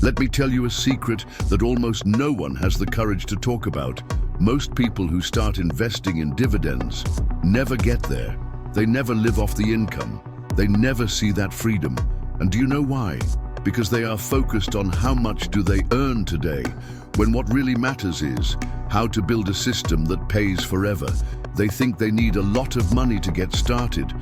Let me tell you a secret that almost no one has the courage to talk about. Most people who start investing in dividends never get there. They never live off the income. They never see that freedom. And do you know why? Because they are focused on how much do they earn today, when what really matters is how to build a system that pays forever. They think they need a lot of money to get started,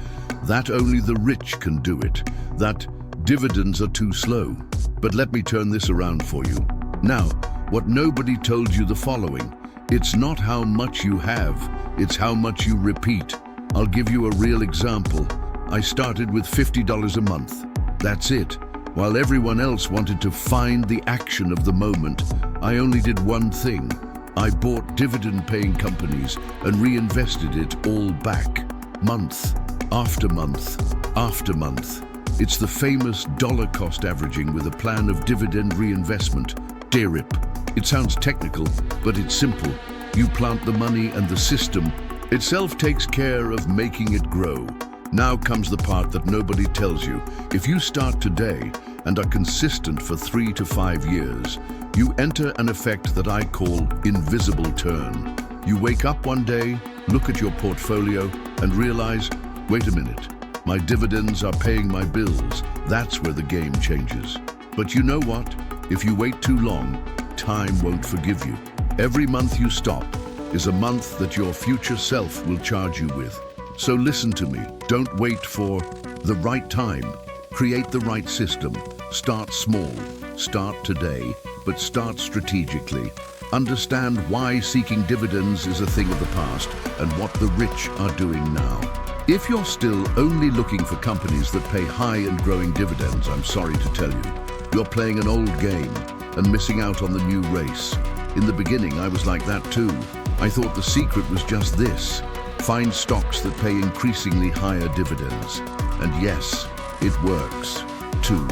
that only the rich can do it, that dividends are too slow. But let me turn this around for you. Now, what nobody told you the following: it's not how much you have, it's how much you repeat. I'll give you a real example. I started with $50 a month. That's it. While everyone else wanted to find the action of the moment, I only did one thing. I bought dividend-paying companies and reinvested it all back, month after month after month. It's the famous dollar cost averaging with a plan of dividend reinvestment, DRIP. It sounds technical, but it's simple. You plant the money and the system itself takes care of making it grow. Now comes the part that nobody tells you. If you start today and are consistent for 3 to 5 years, you enter an effect that I call invisible turn. You wake up one day, look at your portfolio, and realize, wait a minute, my dividends are paying my bills. That's where the game changes. But you know what? If you wait too long, time won't forgive you. Every month you stop is a month that your future self will charge you with. So listen to me. Don't wait for the right time. Create the right system. Start small. Start today, but start strategically. Understand why seeking dividends is a thing of the past and what the rich are doing now. If you're still only looking for companies that pay high and growing dividends, I'm sorry to tell you, you're playing an old game and missing out on the new race. In the beginning, I was like that too. I thought the secret was just this: find stocks that pay increasingly higher dividends. And yes, it works, to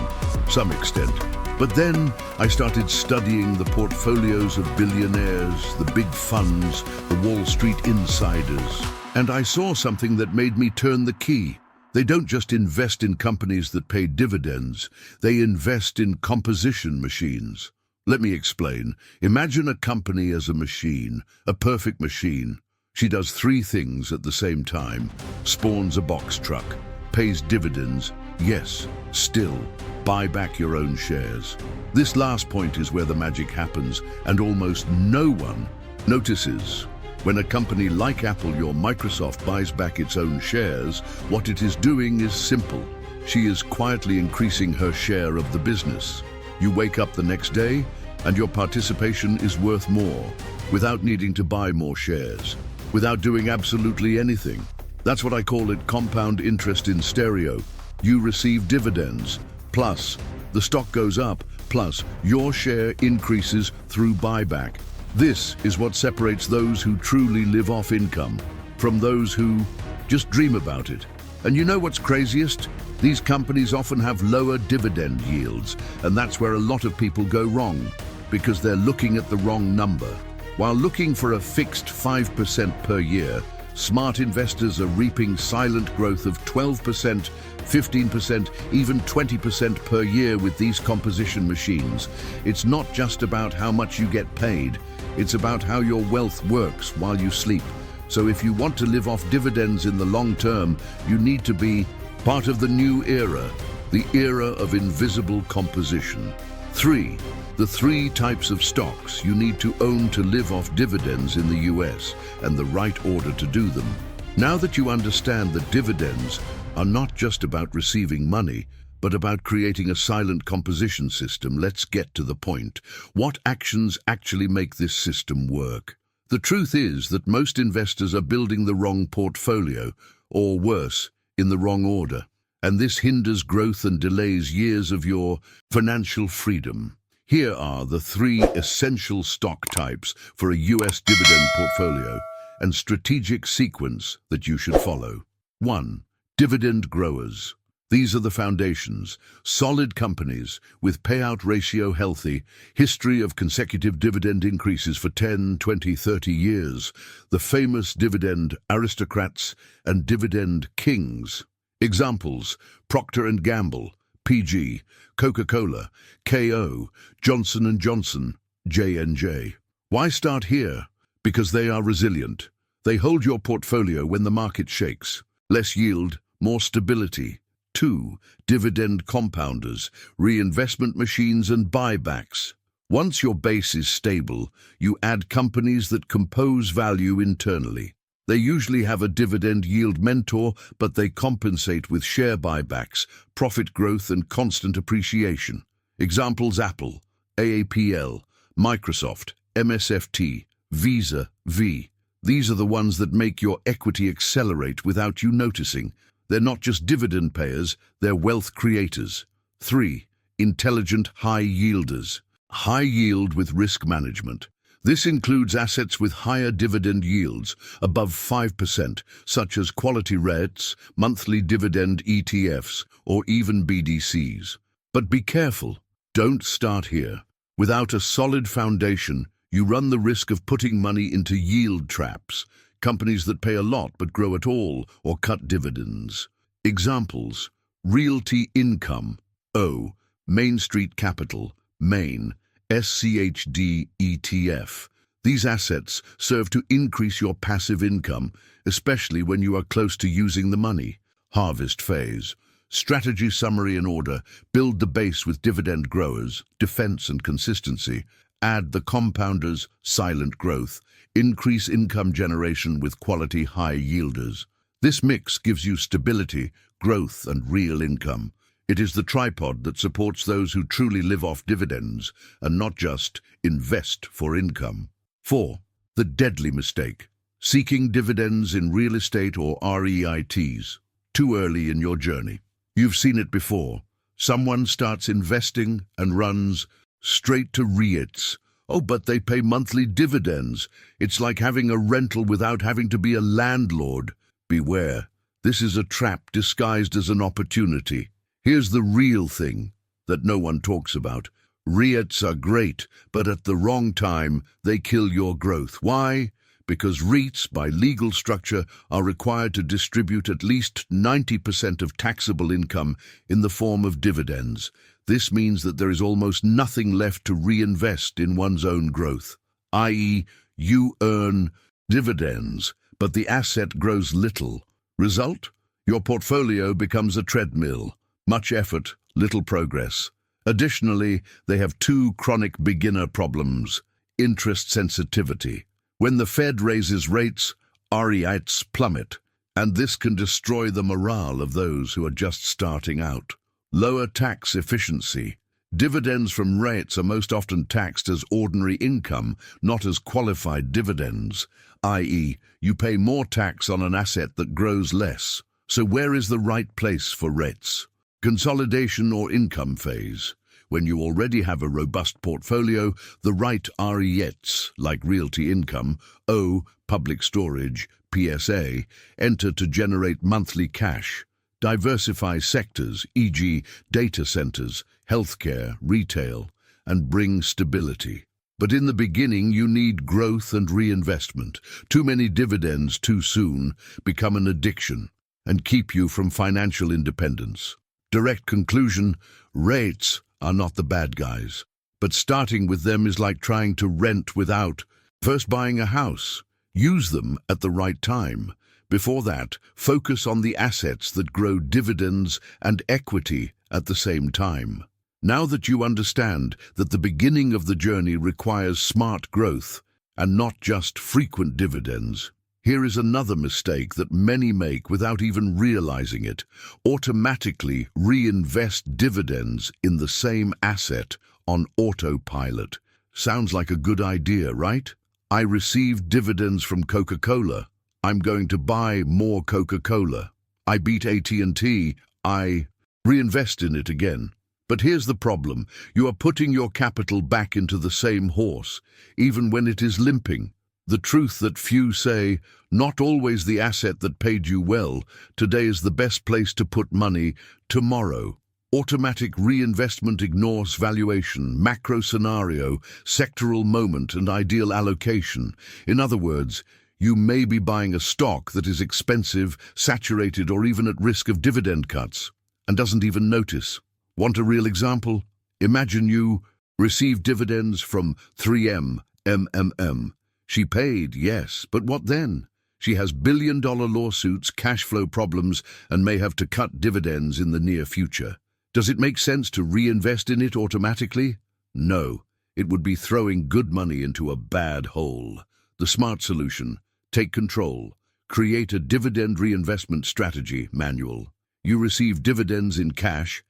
some extent. But then I started studying the portfolios of billionaires, the big funds, the Wall Street insiders. And I saw something that made me turn the key. They don't just invest in companies that pay dividends, they invest in composition machines. Let me explain. Imagine a company as a machine, a perfect machine. She does 3 things at the same time: spawns a box truck, pays dividends, yes, still, buy back your own shares. This last point is where the magic happens, and almost no one notices. When a company like Apple or Microsoft buys back its own shares, what it is doing is simple. She is quietly increasing her share of the business. You wake up the next day, and your participation is worth more, without needing to buy more shares, without doing absolutely anything. That's what I call it compound interest in stereo. You receive dividends, plus the stock goes up, plus your share increases through buyback. This is what separates those who truly live off income from those who just dream about it. And you know what's craziest? These companies often have lower dividend yields, and that's where a lot of people go wrong, because they're looking at the wrong number. While looking for a fixed 5% per year, smart investors are reaping silent growth of 12%, 15%, even 20% per year with these composition machines. It's not just about how much you get paid, it's about how your wealth works while you sleep. So if you want to live off dividends in the long term, you need to be part of the new era, the era of invisible composition. 3. The 3 types of stocks you need to own to live off dividends in the US, and the right order to do them. Now that you understand that dividends are not just about receiving money, but about creating a silent composition system, let's get to the point. What actions actually make this system work? The truth is that most investors are building the wrong portfolio, or worse, in the wrong order. And this hinders growth and delays years of your financial freedom. Here are the 3 essential stock types for a US dividend portfolio and strategic sequence that you should follow. 1. Dividend growers. These are the foundations, solid companies with payout ratio healthy, history of consecutive dividend increases for 10, 20, 30 years, the famous dividend aristocrats and dividend kings. Examples: Procter & Gamble, PG, Coca-Cola, KO, Johnson & Johnson, J&J. Why start here? Because they are resilient. They hold your portfolio when the market shakes. Less yield, more stability. 2. Dividend compounders, reinvestment machines and buybacks. Once your base is stable, you add companies that compose value internally. They usually have a dividend yield mentor, but they compensate with share buybacks, profit growth and constant appreciation. Examples: Apple, AAPL, Microsoft, MSFT, Visa, V. These are the ones that make your equity accelerate without you noticing. They're not just dividend payers, they're wealth creators. 3. Intelligent high yielders. High yield with risk management. This includes assets with higher dividend yields, above 5%, such as quality REITs, monthly dividend ETFs, or even BDCs. But be careful, don't start here. Without a solid foundation, you run the risk of putting money into yield traps, companies that pay a lot but grow at all or cut dividends. Examples: Realty Income, O, Main Street Capital, Main, SCHD ETF. These assets serve to increase your passive income, especially when you are close to using the money. Harvest phase. Strategy summary in order. Build the base with dividend growers, defense and consistency. Add the compounders, silent growth. Increase income generation with quality high yielders. This mix gives you stability, growth and real income. It is the tripod that supports those who truly live off dividends and not just invest for income. 4. The deadly mistake. Seeking dividends in real estate or REITs. Too early in your journey. You've seen it before. Someone starts investing and runs straight to REITs. Oh, but they pay monthly dividends. It's like having a rental without having to be a landlord. Beware. This is a trap disguised as an opportunity. Here's the real thing that no one talks about. REITs are great, but at the wrong time, they kill your growth. Why? Because REITs, by legal structure, are required to distribute at least 90% of taxable income in the form of dividends. This means that there is almost nothing left to reinvest in one's own growth, i.e., you earn dividends, but the asset grows little. Result? Your portfolio becomes a treadmill. Much effort, little progress. Additionally, they have 2 chronic beginner problems: interest sensitivity. When the Fed raises rates, REITs plummet, and this can destroy the morale of those who are just starting out. Lower tax efficiency. Dividends from REITs are most often taxed as ordinary income, not as qualified dividends, i.e., you pay more tax on an asset that grows less. So where is the right place for REITs? Consolidation or income phase. When you already have a robust portfolio, the right REITs, like Realty Income, O, Public Storage, PSA, enter to generate monthly cash. Diversify sectors, e.g. data centers, healthcare, retail, and bring stability. But in the beginning, you need growth and reinvestment. Too many dividends too soon become an addiction and keep you from financial independence. Direct conclusion: REITs are not the bad guys, but starting with them is like trying to rent without first buying a house. Use them at the right time. Before that, focus on the assets that grow dividends and equity at the same time. Now that you understand that the beginning of the journey requires smart growth and not just frequent dividends, here is another mistake that many make without even realizing it: automatically reinvest dividends in the same asset on autopilot. Sounds like a good idea, right? I received dividends from Coca-Cola. I'm going to buy more Coca-Cola. I beat AT&T. I reinvest in it again. But here's the problem. You are putting your capital back into the same horse, even when it is limping. The truth that few say: not always the asset that paid you well today is the best place to put money tomorrow. Automatic reinvestment ignores valuation, macro scenario, sectoral moment, and ideal allocation. In other words, you may be buying a stock that is expensive, saturated, or even at risk of dividend cuts, and doesn't even notice. Want a real example? Imagine you receive dividends from 3M, MMM. She paid, yes, but what then? She has billion-dollar lawsuits, cash flow problems, and may have to cut dividends in the near future. Does it make sense to reinvest in it automatically? No, it would be throwing good money into a bad hole. The smart solution: take control. Create a dividend reinvestment strategy manual. You receive dividends in cash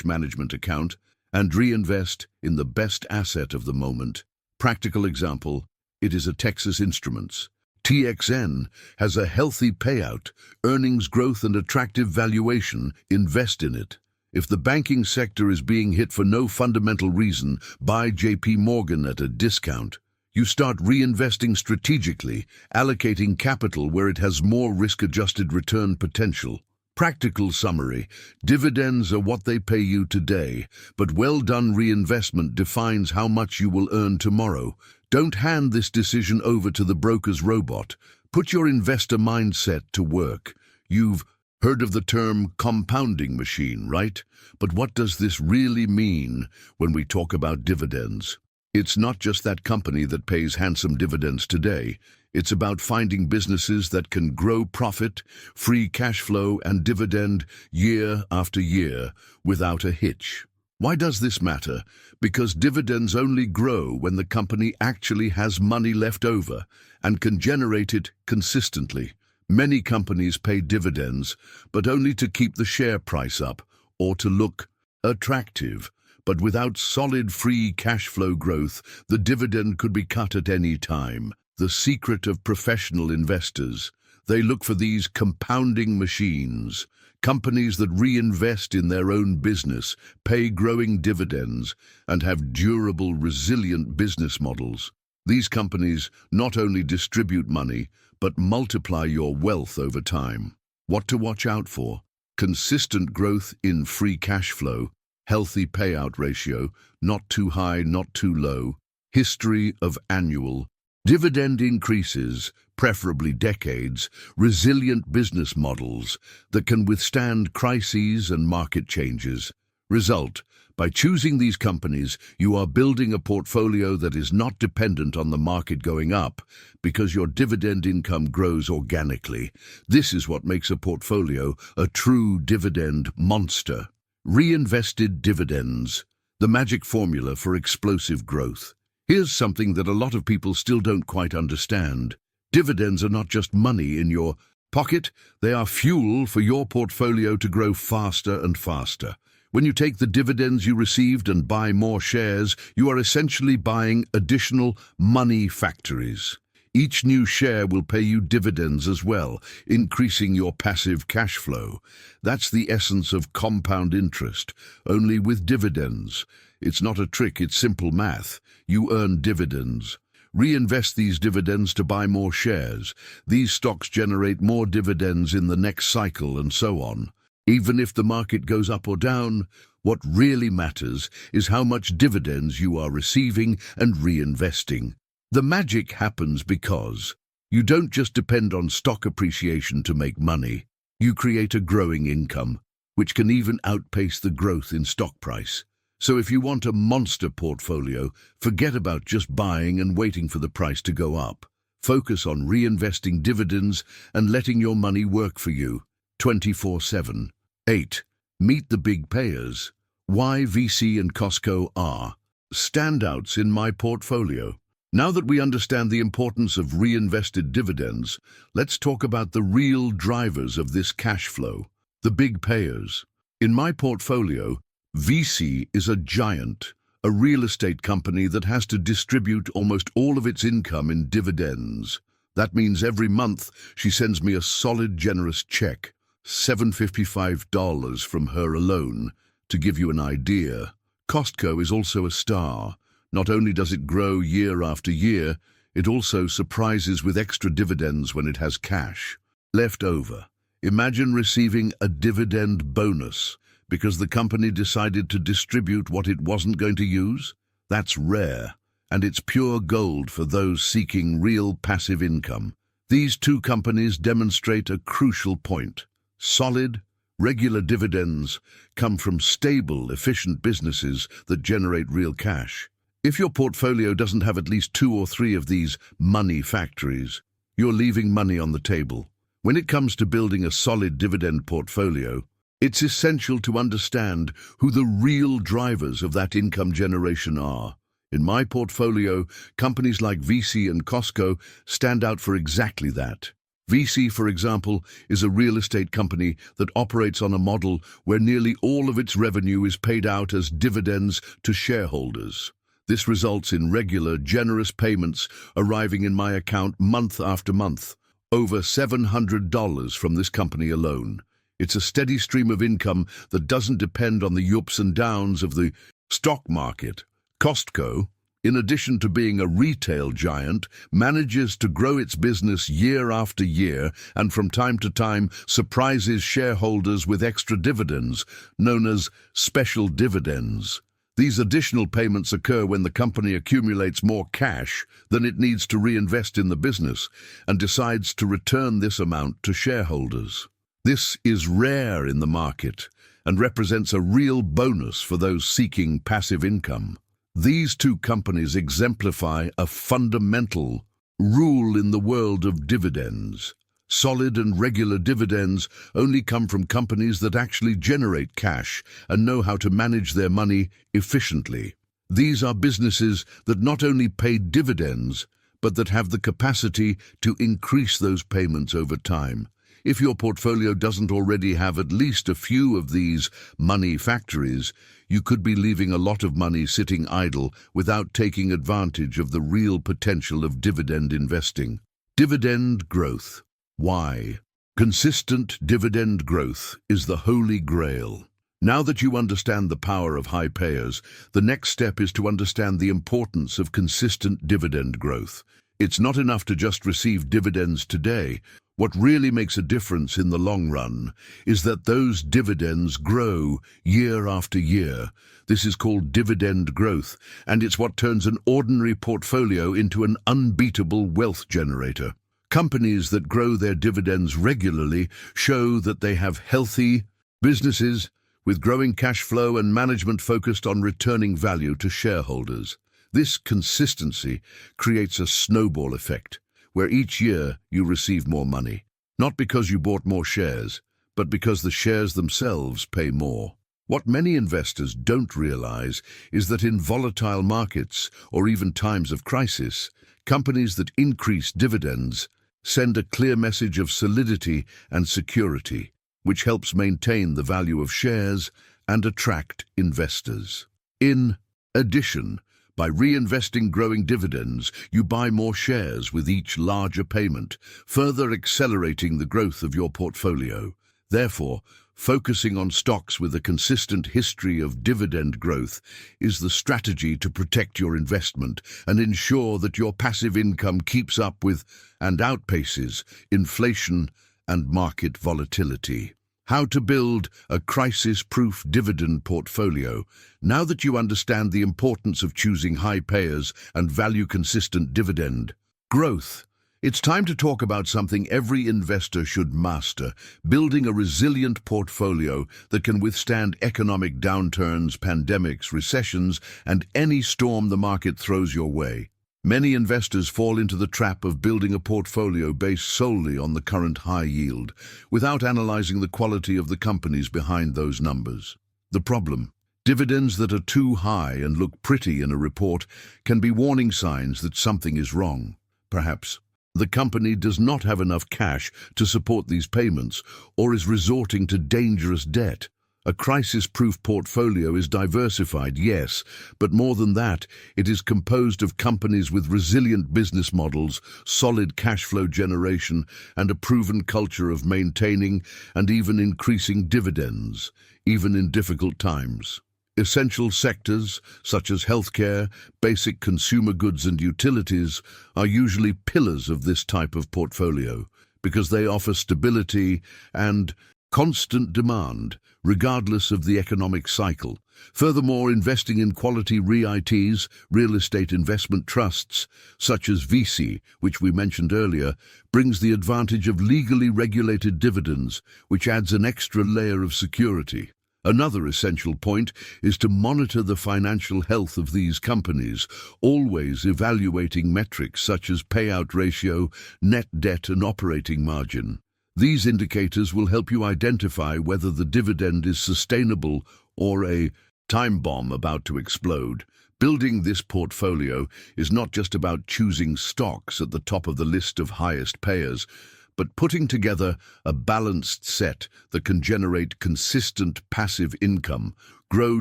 management account, and reinvest in the best asset of the moment. Practical example: it is a Texas Instruments. TXN has a healthy payout, earnings growth, and attractive valuation. Invest in it. If the banking sector is being hit for no fundamental reason, buy JP Morgan at a discount. You start reinvesting strategically, allocating capital where it has more risk-adjusted return potential. Practical summary: dividends are what they pay you today, but well-done reinvestment defines how much you will earn tomorrow. Don't hand this decision over to the broker's robot. Put your investor mindset to work. You've heard of the term compounding machine, right? But what does this really mean when we talk about dividends? It's not just that company that pays handsome dividends today. It's about finding businesses that can grow profit, free cash flow, and dividend year after year without a hitch. Why does this matter? Because dividends only grow when the company actually has money left over and can generate it consistently. Many companies pay dividends, but only to keep the share price up or to look attractive. But without solid free cash flow growth, the dividend could be cut at any time. The secret of professional investors: they look for these compounding machines. Companies that reinvest in their own business, pay growing dividends, and have durable, resilient business models. These companies not only distribute money, but multiply your wealth over time. What to watch out for? Consistent growth in free cash flow, healthy payout ratio, not too high, not too low, history of annual dividend increases, preferably decades, resilient business models that can withstand crises and market changes. Result: by choosing these companies, you are building a portfolio that is not dependent on the market going up, because your dividend income grows organically. This is what makes a portfolio a true dividend monster. Reinvested dividends, the magic formula for explosive growth. Here's something that a lot of people still don't quite understand. Dividends are not just money in your pocket, they are fuel for your portfolio to grow faster and faster. When you take the dividends you received and buy more shares, you are essentially buying additional money factories. Each new share will pay you dividends as well, increasing your passive cash flow. That's the essence of compound interest, only with dividends. It's not a trick, it's simple math. You earn dividends. Reinvest these dividends to buy more shares. These stocks generate more dividends in the next cycle, and so on. Even if the market goes up or down, what really matters is how much dividends you are receiving and reinvesting. The magic happens because you don't just depend on stock appreciation to make money. You create a growing income, which can even outpace the growth in stock price. So if you want a monster portfolio, forget about just buying and waiting for the price to go up. Focus on reinvesting dividends and letting your money work for you 24/7. 8. Meet the big payers. Why VC and Costco are standouts in my portfolio. Now that we understand the importance of reinvested dividends, let's talk about the real drivers of this cash flow, the big payers. In my portfolio, VC is a giant, a real estate company that has to distribute almost all of its income in dividends. That means every month she sends me a solid, generous check, $755 from her alone. To give you an idea, Costco is also a star. Not only does it grow year after year, it also surprises with extra dividends when it has cash left over. Imagine receiving a dividend bonus because the company decided to distribute what it wasn't going to use. That's rare, and it's pure gold for those seeking real passive income. These two companies demonstrate a crucial point: solid, Regular dividends come from stable, efficient businesses that generate real cash. If your portfolio doesn't have at least 2 or 3 of these money factories, you're leaving money on the table. When it comes to building a solid dividend portfolio, it's essential to understand who the real drivers of that income generation are. In my portfolio, companies like VC and Costco stand out for exactly that. VC, for example, is a real estate company that operates on a model where nearly all of its revenue is paid out as dividends to shareholders. This results in regular, generous payments arriving in my account month after month, over $700 from this company alone. It's a steady stream of income that doesn't depend on the ups and downs of the stock market. Costco, in addition to being a retail giant, manages to grow its business year after year and from time to time surprises shareholders with extra dividends, known as special dividends. These additional payments occur when the company accumulates more cash than it needs to reinvest in the business and decides to return this amount to shareholders. This is rare in the market and represents a real bonus for those seeking passive income. These two companies exemplify a fundamental rule in the world of dividends. Solid and regular dividends only come from companies that actually generate cash and know how to manage their money efficiently. These are businesses that not only pay dividends, but that have the capacity to increase those payments over time. If your portfolio doesn't already have at least a few of these money factories, you could be leaving a lot of money sitting idle without taking advantage of the real potential of dividend investing. Dividend growth. Why? Consistent dividend growth is the holy grail. Now that you understand the power of high payers, the next step is to understand the importance of consistent dividend growth. It's not enough to just receive dividends today. What really makes a difference in the long run is that those dividends grow year after year. This is called dividend growth, and it's what turns an ordinary portfolio into an unbeatable wealth generator. Companies that grow their dividends regularly show that they have healthy businesses with growing cash flow and management focused on returning value to shareholders. This consistency creates a snowball effect, where each year you receive more money, not because you bought more shares, but because the shares themselves pay more. What many investors don't realize is that in volatile markets, or even times of crisis, companies that increase dividends send a clear message of solidity and security, which helps maintain the value of shares and attract investors. In addition, by reinvesting growing dividends, you buy more shares with each larger payment, further accelerating the growth of your portfolio. Therefore, focusing on stocks with a consistent history of dividend growth is the strategy to protect your investment and ensure that your passive income keeps up with and outpaces inflation and market volatility. How to build a crisis-proof dividend portfolio. Now that you understand the importance of choosing high payers and value-consistent dividend growth, it's time to talk about something every investor should master: building a resilient portfolio that can withstand economic downturns, pandemics, recessions, and any storm the market throws your way. Many investors fall into the trap of building a portfolio based solely on the current high yield, without analyzing the quality of the companies behind those numbers. The problem: dividends that are too high and look pretty in a report can be warning signs that something is wrong. Perhaps the company does not have enough cash to support these payments, or is resorting to dangerous debt. A crisis-proof portfolio is diversified, yes, but more than that, it is composed of companies with resilient business models, solid cash flow generation, and a proven culture of maintaining and even increasing dividends, even in difficult times. Essential sectors, such as healthcare, basic consumer goods and utilities, are usually pillars of this type of portfolio, because they offer stability and constant demand, regardless of the economic cycle. Furthermore, investing in quality REITs, real estate investment trusts, such as VC, which we mentioned earlier, brings the advantage of legally regulated dividends, which adds an extra layer of security. Another essential point is to monitor the financial health of these companies, always evaluating metrics such as payout ratio, net debt, and operating margin. These indicators will help you identify whether the dividend is sustainable or a time bomb about to explode. Building this portfolio is not just about choosing stocks at the top of the list of highest payers, but putting together a balanced set that can generate consistent passive income, grow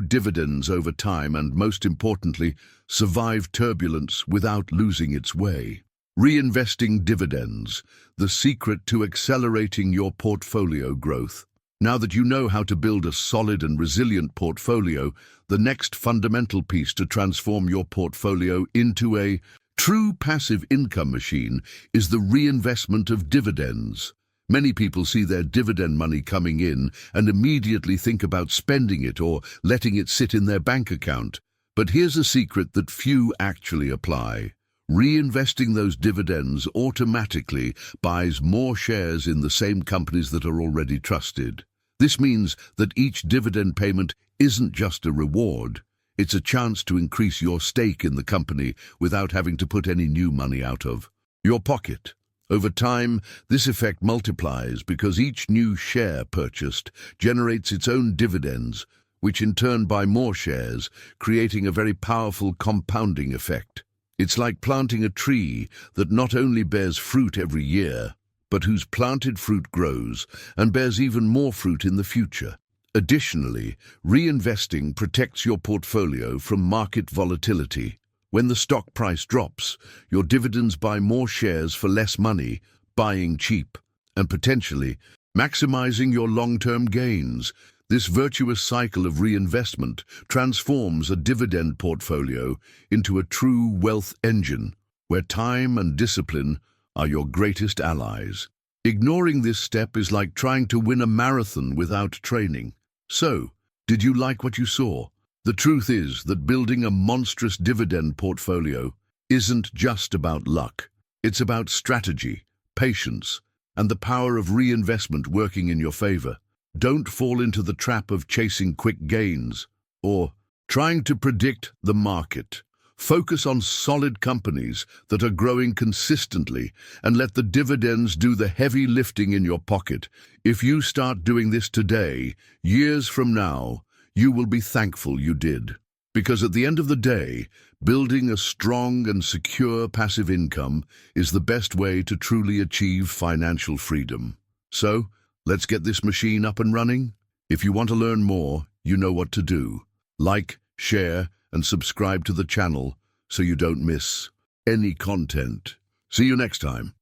dividends over time, and most importantly, survive turbulence without losing its way. Reinvesting dividends, the secret to accelerating your portfolio growth. Now that you know how to build a solid and resilient portfolio, the next fundamental piece to transform your portfolio into a true passive income machine is the reinvestment of dividends. Many people see their dividend money coming in and immediately think about spending it or letting it sit in their bank account. But here's a secret that few actually apply. Reinvesting those dividends automatically buys more shares in the same companies that are already trusted. This means that each dividend payment isn't just a reward. It's a chance to increase your stake in the company without having to put any new money out of your pocket. Over time, this effect multiplies because each new share purchased generates its own dividends, which in turn buy more shares, creating a very powerful compounding effect. It's like planting a tree that not only bears fruit every year, but whose planted fruit grows and bears even more fruit in the future. Additionally, reinvesting protects your portfolio from market volatility. When the stock price drops, your dividends buy more shares for less money, buying cheap, and potentially maximizing your long-term gains. This virtuous cycle of reinvestment transforms a dividend portfolio into a true wealth engine, where time and discipline are your greatest allies. Ignoring this step is like trying to win a marathon without training. So, did you like what you saw? The truth is that building a monstrous dividend portfolio isn't just about luck. It's about strategy, patience, and the power of reinvestment working in your favor. Don't fall into the trap of chasing quick gains or trying to predict the market. Focus on solid companies that are growing consistently and let the dividends do the heavy lifting in your pocket. If you start doing this today, years from now, you will be thankful you did. Because at the end of the day, building a strong and secure passive income is the best way to truly achieve financial freedom. So, let's get this machine up and running. If you want to learn more, you know what to do. Like, share, and subscribe to the channel so you don't miss any content. See you next time.